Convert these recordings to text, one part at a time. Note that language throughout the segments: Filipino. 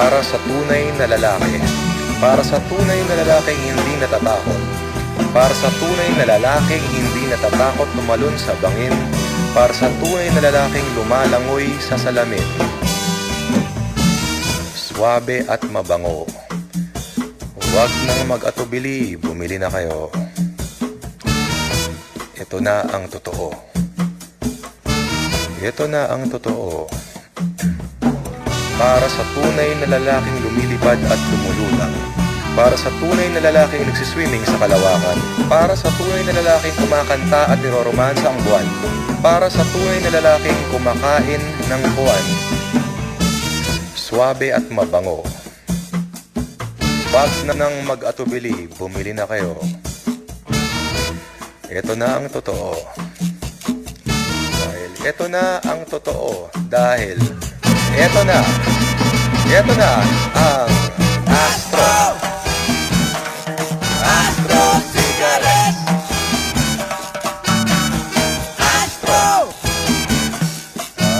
Para sa tunay na lalaki. Para sa tunay na lalaking hindi natatakot. Para sa tunay na lalaking hindi natatakot tumalon sa bangin. Para sa tunay na lalaking lumalangoy sa salamin. Suwabe at mabango. Huwag nang mag-atubili, bumili na kayo. Ito na ang totoo. Ito na ang totoo. Para sa tunay na lalaking lumilipad at lumulutang. Para sa tunay na lalaking nagsiswimming sa kalawakan. Para sa tunay na lalaking kumakanta at niroromansa ang buwan. Para sa tunay na lalaking kumakain ng buwan. Suwabe at mabango. Wag na nang mag-atubili, bumili na kayo. Ito na ang totoo. Ito na ang totoo dahil ito na ang Astro Cigarette.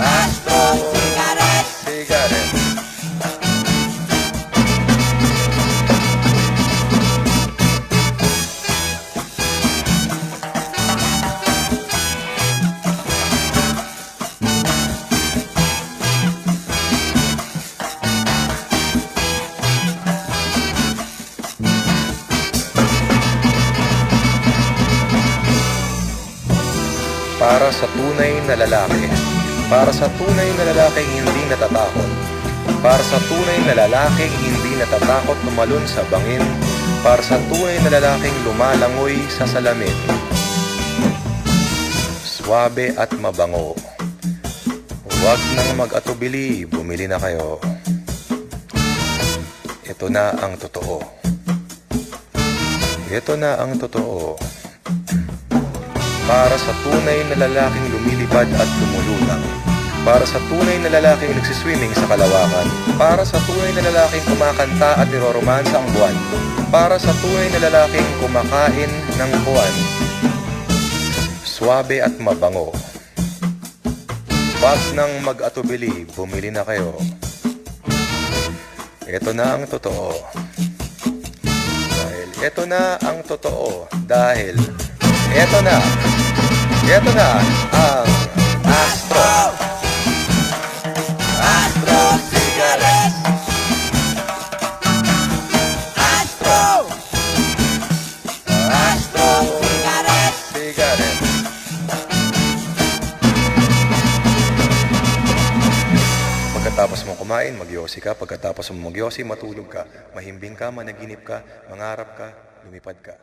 Astro Cigarette. Para sa tunay na lalaki. Para sa tunay na lalaking hindi natatakot. Para sa tunay na lalaking hindi natatakot tumalon sa bangin. Para sa tunay na lalaking lumalangoy sa salamin. Suwabe at mabango. Huwag nang mag-atubili, bumili na kayo. Ito na ang totoo. Ito na ang totoo. Para sa tunay na lalaking lumilipad at lumulutang. Para sa tunay na lalaking nagsiswimming sa kalawakan. Para sa tunay na lalaking kumakanta at niroromansa ang buwan. Para sa tunay na lalaking kumakain ng buwan. Suwabe at mabango. Wag nang mag-atubili, bumili na kayo. Ito na ang totoo. Ito na ang totoo dahil ito na ang Astro Cigarette. Astro Cigarette. Pagkatapos mong kumain, magyosi ka. Pagkatapos mong magyosi, matulog ka. Mahimbing ka, managinip ka, mangarap ka, lumipad ka.